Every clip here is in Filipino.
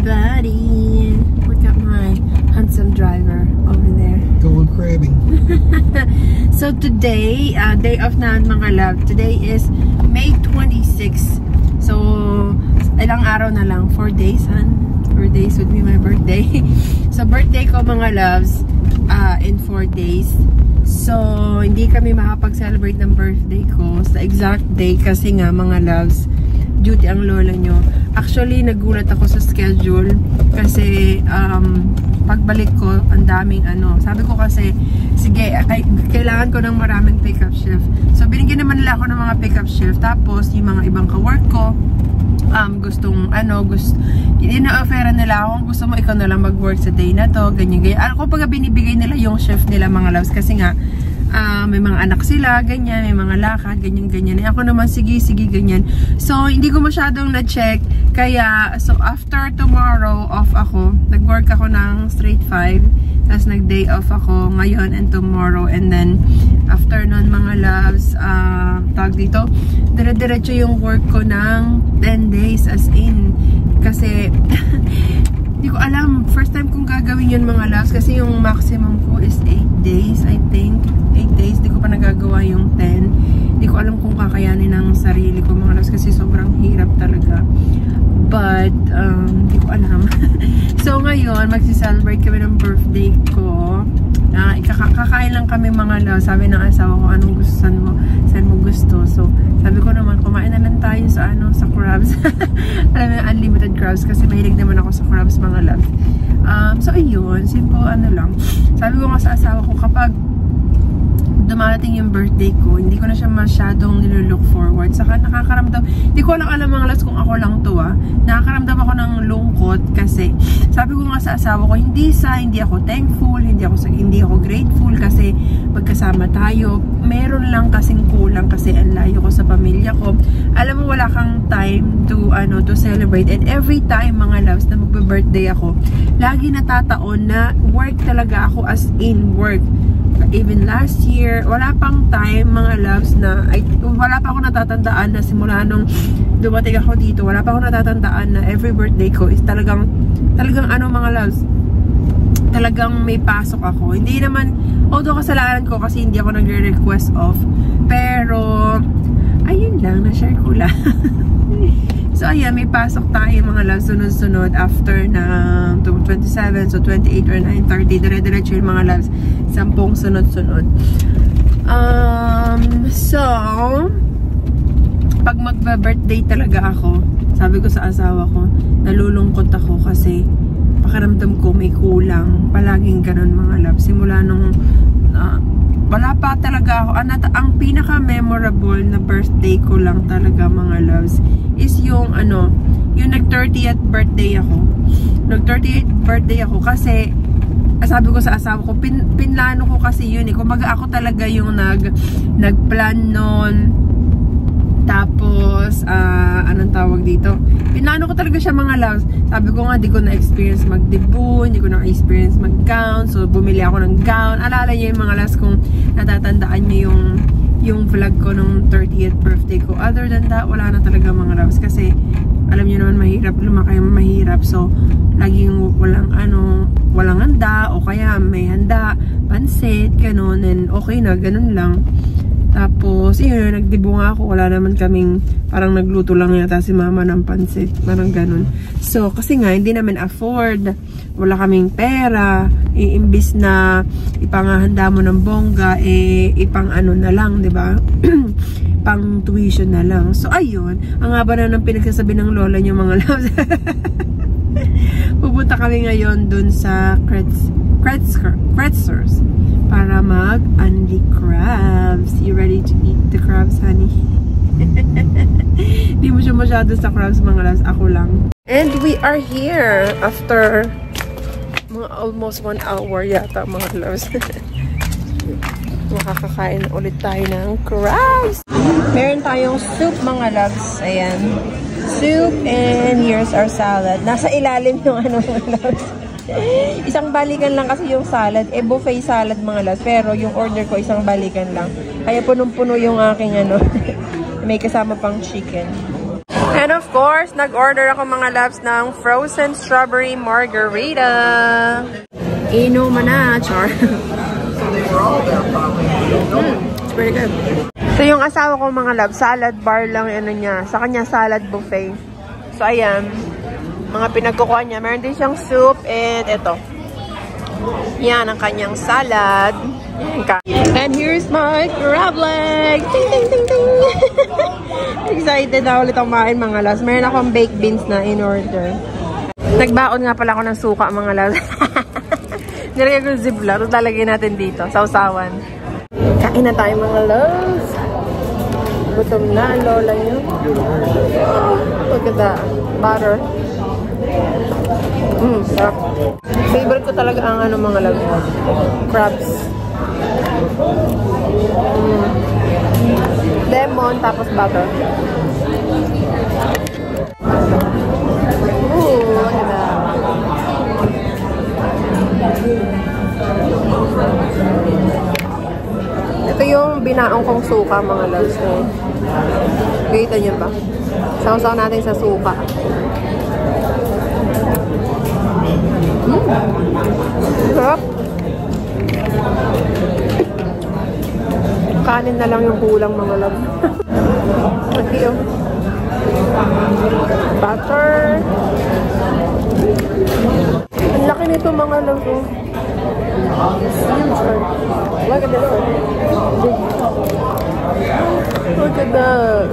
everybody. Look at my handsome driver over there. Going crabbing. So today, day of na mga love. Today is May 26. So, ilang araw na lang. 4 days, han? 4 days would be my birthday. So, birthday ko mga loves in 4 days. So, hindi kami makapag-celebrate ng birthday ko sa exact day kasi nga mga loves, duty ang lola nyo. Actually, nagulat ako sa schedule kasi pagbalik ko, ang daming sabi ko kasi, sige, kailangan ko ng maraming pick-up shift. So, binigyan naman nila ako ng mga pick-up shift. Tapos, yung mga ibang ka-work ko, hindi na-offeran nila ako, gusto mo ikaw na lang mag-work sa day na to, ganyan. Ako pag binibigay nila yung shift nila mga loves, kasi nga, may mga anak sila, ganyan, may mga lakad, ganyan. Ako naman, sige, ganyan. So, hindi ko masyadong na-check, kaya, so, after tomorrow, off ako, nag-work ako ng straight 5, tapos nag-day off ako ngayon and tomorrow, and then, after nun, mga loves, tawag dito, dire-diretso yung work ko ng 10 days, as in, kasi, hindi ko alam, first time kong gagawin yun mga loves, kasi yung maximum ko is 8 days, I think, 8 days, di ko pa nagagawa yung 10. Hindi ko alam kung kakayanin ng sarili ko mga loves kasi sobrang hirap talaga. But, hindi ko alam. So, ngayon, magsi-celebrate kami ng birthday ko. Kakain lang kami mga loves. Sabi ng asawa ko, anong gusto, saan mo gusto. So, sabi ko naman, kumain na lang tayo sa crabs. Alam mo, unlimited crabs kasi mahilig naman ako sa crabs mga loves. So, ayun, simple lang. Sabi ko nga sa asawa ko, kapag dumarating yung birthday ko, hindi ko na siya masyadong nilulook forward. Saka nakakaramdam, hindi ko alam mga loves kung ako lang to nakakaramdam ako ng lungkot kasi sabi ko nga sa asawa ko, hindi ako thankful, hindi ako grateful kasi magkasama tayo. Meron lang kasing kulang kasi ang layo ko sa pamilya ko. Alam mo, wala kang time to celebrate. And every time mga loves na magbe-birthday ako, lagi natataon na work talaga ako, as in work. Even last year, wala pang time mga loves na, wala pa ako natatandaan na simula nung dumating ako dito, wala pa ako natatandaan na every birthday ko is talagang mga loves, talagang may pasok ako. Hindi naman, although kasalanan ko kasi hindi ako nagre-request off, pero ayun lang, na-share ko lang. So ayan, may pasok tayo mga loves, sunod-sunod after na 27, so 28 or 9:30, dire-diretso yung mga loves, 10 sunod-sunod. So pag magba-birthday talaga ako, sabi ko sa asawa ko, nalulungkot ako kasi pakiramdam ko may kulang. Palaging ganun mga loves. Simula nung wala pa talaga ako. Ang pinaka-memorable na birthday ko lang talaga mga loves is yung nag-30th birthday ako. Nag-30th birthday ako kasi sabi ko sa asawa ko, pinlano ko kasi yun Kumbaga ako talaga yung nag-plan nun. Tapos, anong tawag dito? Pinlano ko talaga siya mga loves. Sabi ko nga, di ko na-experience mag-debut, hindi ko na-experience mag-gown. So, bumili ako ng gown. Alala niyo yung mga loves kung natatandaan niyo yung vlog ko nung 30th birthday ko. Other than that, wala na talaga mga loves. Kasi, alam niyo naman, mahirap. So, laging walang handa, o kaya may handa, pansit, ganun. And okay na, ganun lang. Tapos, yun, nagdibo nga ako. Wala naman kaming, parang nagluto lang yata si mama ng pansit. Parang ganun. So, kasi nga, hindi namin afford. Wala kaming pera. Imbis na ipangahanda mo ng bongga, ipang na lang, diba? Pang tuition na lang. So, ayun. Ang haba na ng pinagsasabi ng lola niyo mga loves. Pupunta kami ngayon dun sa Kretzers para mag-unli crabs. You ready to eat the crabs, honey? Hindi mo siya masyado sa crabs, mga loves. Ako lang. And we are here after mga almost 1 hour yata, mga loves. Makakakain ulit tayo ng crabs. Meron tayong soup, mga loves. Ayan. Soup, and here's our salad. Nasa ilalim yung mga loves. Isang balikan lang kasi yung salad. Buffet salad mga loves. Pero yung order ko isang balikan lang. Kaya punong-puno yung aking May kasama pang chicken. And of course, nag-order ako mga loves ng frozen strawberry margarita. Inuman na, char. It's pretty good. So yung asawa ko mga loves, salad bar lang ano niya. Sa kanya salad buffet. So ayan, mga pinagkukuha niya. Meron din siyang soup and ito. Yan ang kanyang salad. And here's my crab leg. Ting, ting, ting, ting. Excited na ulit ang kumain mga loves. Meron akong baked beans na in order. Nagbaon nga pala ako ng suka mga loves. Nilagay ko yung ziplock. Tapos lalagay natin dito. Sausawan. Kain na tayo mga loves. Gutom na ang lola nyo. Look at that. Butter. Sarap. Favorite ko talaga ang ano mga loves. Crabs. Lemon, tapos butter. Ooh, look at that. Ito yung binaong kong suka mga loves. Kita nyo ba? Sausaw natin sa suka. Sarap. Kanin na lang yung kulang mga love. Okay, oh. Butter. Ang laki nito mga love. Oh. Look at this one. Look at that.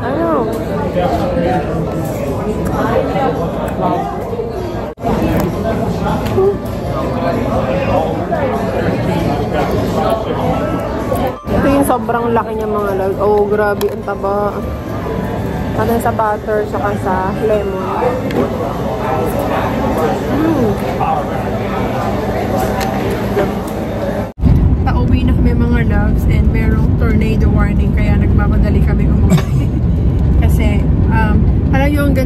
I know. Ito yung sobrang laki niya mga love. Oh, grabe. Ang taba. Ano sa butter, saka sa lemon. Pauwi na kami mga loves and merong tornado warning kaya nagmamadali kami umuwi. Kasi, alam nyo, ang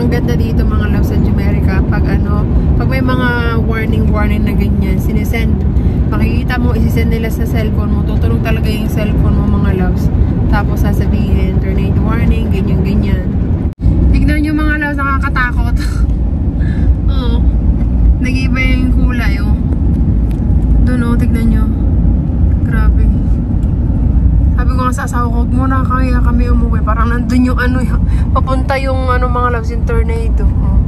ganda dito mga loves sa Jamaica pag may mga warning na ganyan, sinisend. Makikita mo, isisend nila sa cellphone mo. Tutulog talaga yung cellphone mo mga loves. Tapos sasabihin, tornado warning, ganyan. Tignan nyo mga loves, nakakatakot. Oo. Nag-iba yung kulay, oh. Doon, oh, tignan nyo. Grabe. Sabi ko nga sa asawa ko, huwag muna kaya kami umuwi. Parang nandun yung papunta yung mga loves, yung tornado. Oh.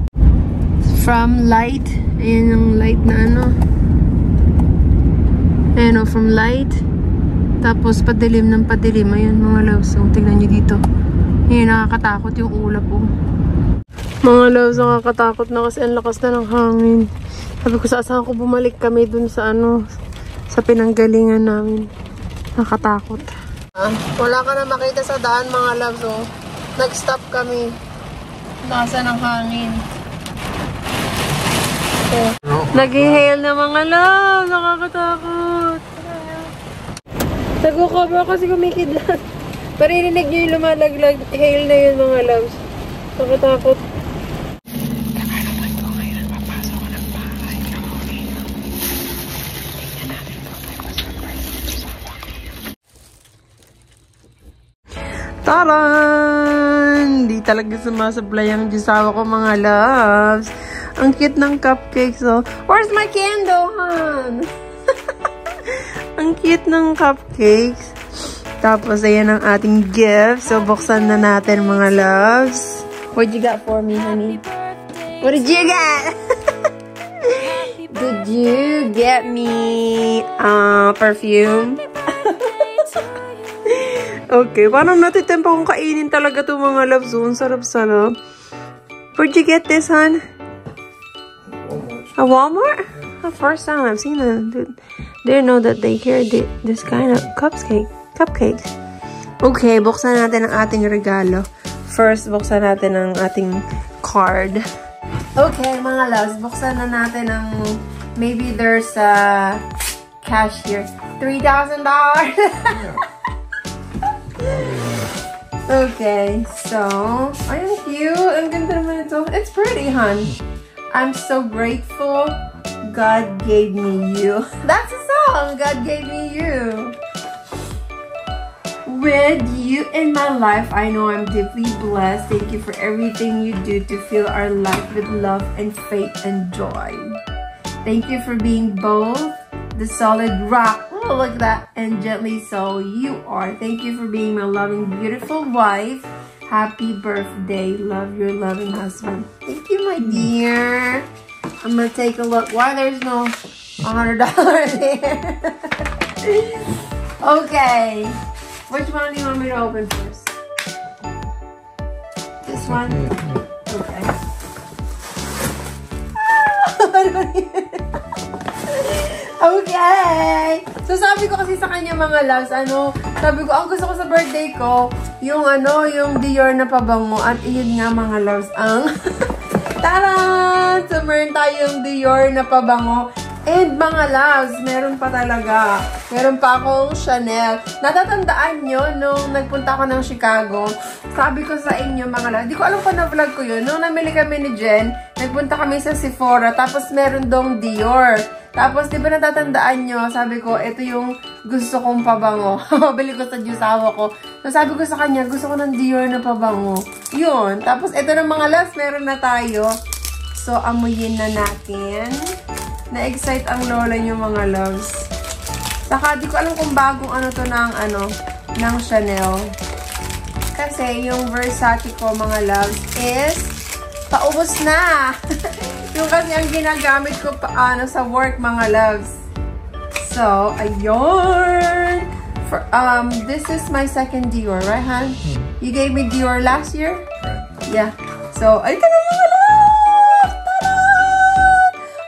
From light. Ayan yung light na Ayan o, from light. Tapos padilim ng padilim. Ayan mga loves. So, tignan nyo dito. Ayan, nakakatakot yung ulap o. Mga loves, nakakatakot na kasi ang lakas na ng hangin. Sabi ko sa asawa ko, bumalik kami dun sa sa pinanggalingan namin. Nakakatakot. Wala ka na makita sa daan mga loves o. Nag-stop kami. Nasa ng hangin. Nag-hail na mga love. Nakakatakot. Nag-cover kasi kumikidlat. Paririnig nyo yung lumalaglag. Hail na yun mga loves. Nakakatakot. Kakalaman ko ngayon. Papasok ko ng bahay. Tingnan natin kung may pa-surprise. Taran! Di talaga sumasablay ang jisawa ko mga loves. Ang cute ng cupcakes, oh. Where's my candle, hon? Ang cute ng cupcakes. Tapos, ayan ang ating gift. So, buksan na natin, mga loves. What you got for me, honey? What did you get? Did you get me perfume? Okay, parang natitempa kong kainin talaga to mga loves. Ang sarap-sarap. Where'd you get this, hon? A Walmart? The first time I've seen them. Didn't know that they carried this kind of cupcakes. Okay, buksan natin ang ating regalo. First, buksan natin ang ating card. Okay, mga loves, buksan na natin ang maybe there's a cash here. $3,000. Okay, so ayun, cute. Ang ganda naman ito. It's pretty, hon. I'm so grateful God gave me you. That's a song. God gave me you. with you in my life. I know I'm deeply blessed. Thank you for everything you do to fill our life with love and faith and joy. Thank you for being both the solid rock, oh look at that, and gently so you are. Thank you for being my loving, beautiful wife. Happy birthday. Love your loving husband. Thank you, my dear. I'm gonna take a look. Why there's no $100 there? Okay. Which one do you want me to open first? This one? Okay. Okay. So sabi ko kasi sa kanya mga loves, sabi ko, ang gusto ko sa birthday ko, yung yung Dior na pabango. At yun nga mga loves, ang taran! So meron tayong Dior na pabango. And mga loves, meron pa talaga. Meron pa akong Chanel. Natatandaan nyo, nung nagpunta ako ng Chicago, sabi ko sa inyo mga loves, di ko alam kung na-vlog ko yun. Nung namili kami ni Jen, nagpunta kami sa Sephora, tapos meron dong Dior. Tapos, di ba natatandaan nyo, sabi ko, ito yung gusto kong pabango. Mabili ko sa Diyosawa ko. So, sabi ko sa kanya, gusto ko ng Dior na pabango. Yun. Tapos, ito ng mga loves, meron na tayo. So, amuyin na natin. Na-excite ang lola nyo mga loves. Saka, di ko alam kung bagong to ng Chanel. Kasi, yung Versace ko mga loves is paubos na. Yung kasi ang ginagamit ko sa work mga loves. So, ayun. This is my second Dior, right, Han? You gave me Dior last year? Right. Yeah. So, ito na mga loves! Tada!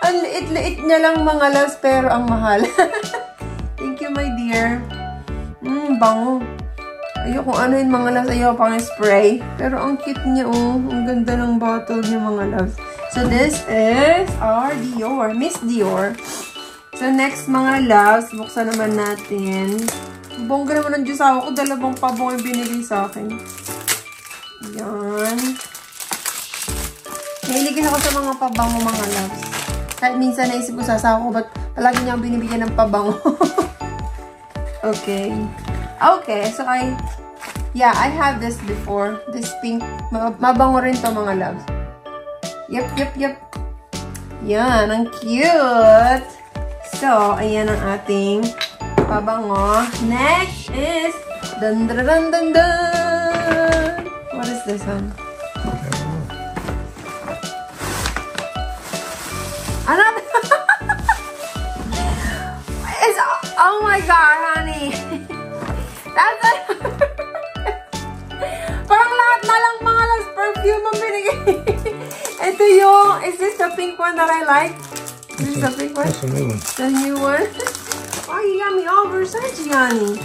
Ang liit-liit niya lang mga loves, pero ang mahal. Thank you, my dear. Bango. Ayoko kung ano yung mga loves. Ayoko pang spray. Pero ang cute niya, Ang ganda ng bottle niya, mga loves. So, this is our Dior. Miss Dior. So, next mga loves, buksan naman natin. Bongga naman ng Diyosawa ko. Dalawang pabong yung binigay sa akin. Yan. Nahiligin ako sa mga pabango mga loves. Kahit minsan naisip ko sa asawa ko, ba't palagi niya ang binibigyan ng pabango? Okay. Okay, so I have this before. This pink. Mabango rin to mga loves. Yep. Yan, ang cute. So, ayan ang ating pabango. Next is dun. What is this one? Ano? Oh my God, honey. That's it. Parang lahat na lang mga loves perfume ang binigay. Ito yung, is this the pink one that I like? Is this the pink one? That's a new one. The new one? Oh, you got me all Versace, honey.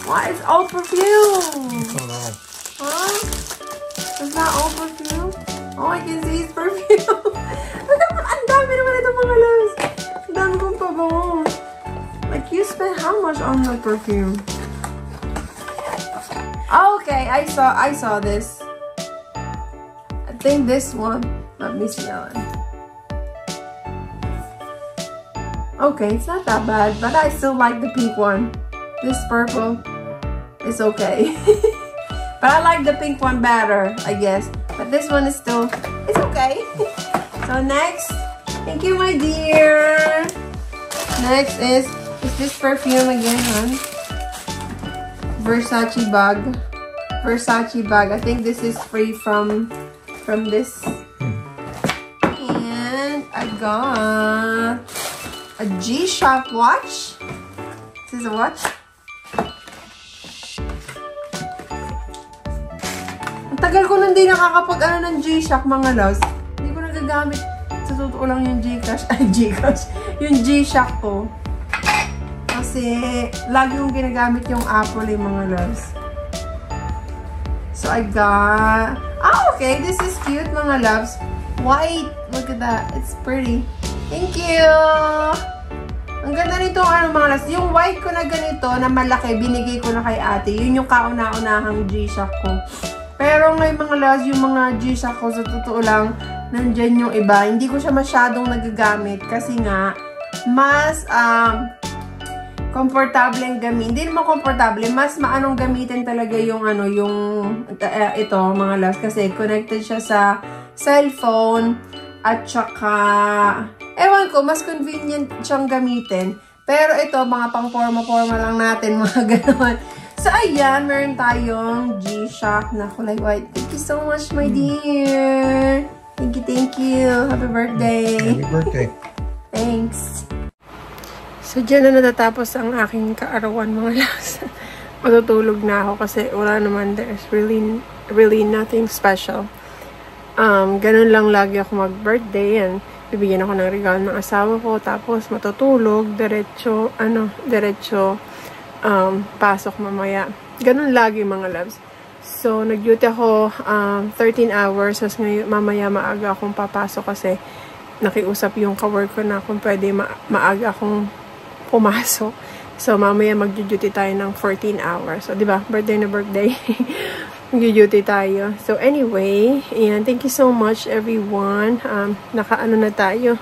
Why is all perfume? It's not all. Huh? It's not all perfume? All I can see is perfume. Ang dami naman ito mga loves. Ang dami kong pabango. Like, you spent how much on the perfume? Okay, I saw this. I think this one. Let me smell it. Okay, it's not that bad, but I still like the pink one. This purple is okay. But I like the pink one better, I guess. But this one is still, it's okay. So next, thank you, my dear. Next is this perfume again, hon? Versace bag. Versace bag. I think this is free from this. And I got a G-Shock watch. This is a watch. Ang tagal ko nang di nakakapag ng G-Shock mga loves. Hindi ko nagagamit. Sa totoo lang yung Gcash. Ay, Gcash. Yung G-Shock ko. Kasi, lagi yung ginagamit yung Apple yung mga loves. So, I got... okay. This is cute, mga loves. White. Look at that. It's pretty. Thank you! Ang ganda nito, mga loves. Yung white ko na ganito, na malaki, binigay ko na kay ate. Yun yung kauna-unahang G-Shock ko. Pero ngayon, mga loves, yung mga G-Shock ko, sa totoo lang, nandyan yung iba. Hindi ko siya masyadong nagagamit. Kasi nga, mas, komportableng gamitin. Hindi naman komportable, mas maanong gamitin talaga yung ano, yung ito mga loves kasi connected siya sa cellphone at saka ewan ko, mas convenient siyang gamitin. Pero ito, mga pang forma-forma lang natin, mga ganon. So, ayan, meron tayong G-Shock na kulay white. Thank you so much, my dear. Thank you, thank you. Happy birthday. Happy birthday. Thanks. So, dyan na natatapos ang aking kaarawan, mga loves. Matutulog na ako kasi wala naman, there's really nothing special. Ganun lang lagi ako mag-birthday and bibigyan ako ng regalo ng asawa ko tapos matutulog, diretso pasok mamaya. Ganun lagi mga loves. So, nag-duty ako 13 hours. Tapos ngayon, mamaya maaga akong papasok kasi nakiusap yung ka-work ko na kung pwede maaga akong pumasok. So, mamaya mag-duty tayo ng 14 hours. So, diba? Birthday na birthday. Mag-duty tayo. So, anyway, ayan. Thank you so much, everyone. Naka-ano na tayo.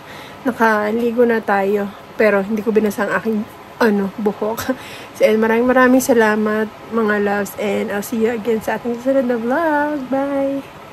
Nakaligo na tayo. Pero, hindi ko binasa ang aking buhok. So, maraming salamat, mga loves. And I'll see you again sa ating susunod na vlog. Bye!